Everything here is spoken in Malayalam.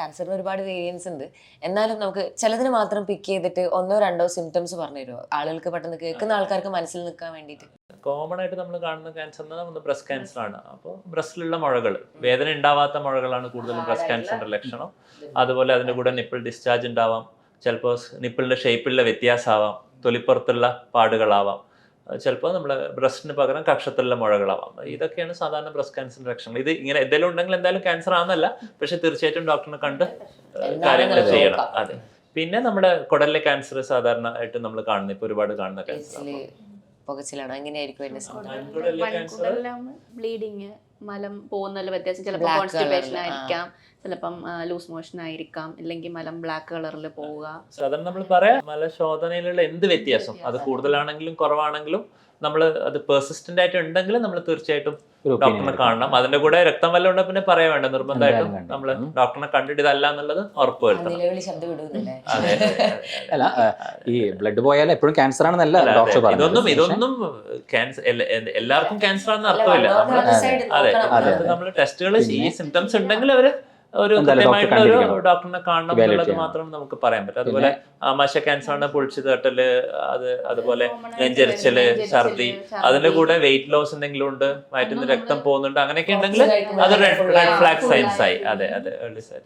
ക്യാൻസറിന് ഒരുപാട് വേരിയൻസ് ഉണ്ട്. എന്നാലും നമുക്ക് ചിലതിന് മാത്രം പിക്ക് ചെയ്തിട്ട് 1-2 സിംറ്റംസ് പറഞ്ഞു തരുമോ, ആളുകൾക്ക് പെട്ടെന്ന് കേൾക്കുന്ന ആൾക്കാർക്ക് മനസ്സിൽ നിൽക്കാൻ വേണ്ടിയിട്ട്? കോമൺ ആയിട്ട് നമ്മൾ കാണുന്ന ക്യാൻസർ എന്ന് പറയുന്നത് ബ്രസ്റ്റ് ക്യാൻസർ ആണ്. അപ്പോൾ ബ്രസ്റ്റിലുള്ള മുഴകൾ, വേദന ഉണ്ടാവാത്ത മുഴകളാണ് കൂടുതലും ബ്രസ്റ്റ് ക്യാൻസറിന്റെ ലക്ഷണം. അതുപോലെ അതിൻ്റെ കൂടെ നിപ്പിൾ ഡിസ്ചാർജ് ഉണ്ടാവാം, ചിലപ്പോൾ നിപ്പിളിന്റെ ഷേപ്പിലുള്ള വ്യത്യാസമാവാം, തൊലിപ്പുറത്തുള്ള പാടുകളാവാം, ചിലപ്പോൾ നമ്മുടെ ബ്രസ്റ്റിന് പകരം കക്ഷത്തിലുള്ള മുഴകളാവാം. ഇതൊക്കെയാണ് സാധാരണ ബ്രസ്റ്റ് ക്യാൻസറിന്റെ ലക്ഷണങ്ങൾ. ഇത് ഇങ്ങനെ എന്തെങ്കിലും ഉണ്ടെങ്കിൽ എന്തായാലും ക്യാൻസർ ആണെന്നല്ല, പക്ഷെ തീർച്ചയായിട്ടും ഡോക്ടറിനെ കണ്ട് കാര്യങ്ങൾ ചെയ്യണം. അതെ. പിന്നെ നമ്മുടെ കുടലിലെ ക്യാൻസർ സാധാരണ ആയിട്ട് നമ്മൾ കാണുന്ന, ഇപ്പൊ ഒരുപാട് കാണുന്ന ക്യാൻസർ പുകച്ചിലാണോ, എങ്ങനെയായിരിക്കും അതിന്റെ ബ്ലീഡിങ്, മലം പോകുന്നതിൽ വ്യത്യാസം, ചിലപ്പോൾ കോൺസ്റ്റിപ്പേഷൻ ആയിരിക്കാം, ചിലപ്പം ലൂസ് മോഷൻ ആയിരിക്കാം, അല്ലെങ്കിൽ മലം ബ്ലാക്ക് കളറിൽ പോവുക. സാധാരണ നമ്മൾ പറയാം മലശോധനയിലുള്ള എന്ത് വ്യത്യാസം, അത് കൂടുതലാണെങ്കിലും കുറവാണെങ്കിലും നമ്മൾ അത് പെർസിസ്റ്റന്റ് ആയിട്ട് ഉണ്ടെങ്കിൽ നമ്മൾ തീർച്ചയായിട്ടും ഡോക്ടറിനെ കാണണം. അതിന്റെ കൂടെ രക്തം വല്ലതും ഉണ്ടെങ്കിൽ പിന്നെ പറയാൻ വേണ്ട, നിർബന്ധമായിട്ടും നമ്മൾ ഡോക്ടറിനെ കണ്ടിട്ട് ഇതല്ല എന്നുള്ളത് ഉറപ്പ് വരുത്തണം. അതെ. അല്ല, ഈ ബ്ലഡ് പോയാൽ എപ്പോഴും ക്യാൻസർ ആണെന്നല്ല ഡോക്ടർ പറയുന്നത്. ഇതൊന്നും ക്യാൻസർ എല്ലാവർക്കും ക്യാൻസർ ആണെന്ന് അർത്ഥമില്ല. അതെ, നമ്മൾ ടെസ്റ്റുകൾ ഈ സിംറ്റംസ് ഉണ്ടെങ്കിൽ അവര് ഒരു കൃത്യമായിട്ടുള്ള ഒരു ഡോക്ടറിനെ കാണണം എന്നുള്ളത് മാത്രം നമുക്ക് പറയാൻ പറ്റും. അതുപോലെ ആമാശയ ക്യാൻസർ ആണ്, പൊളിച്ചു തട്ടല്, അതുപോലെ നെഞ്ചരിച്ചല്, ഛർദി, അതിന്റെ കൂടെ വെയിറ്റ് ലോസ് എന്തെങ്കിലും ഉണ്ട്, വയറ്റിൽ നിന്ന് രക്തം പോകുന്നുണ്ട്, അങ്ങനെയൊക്കെ ഉണ്ടെങ്കിൽ അത് റെഡ് ഫ്ലാഗ് സൈൻസ് ആയി. അതെ, ഏർലി സൈൻ.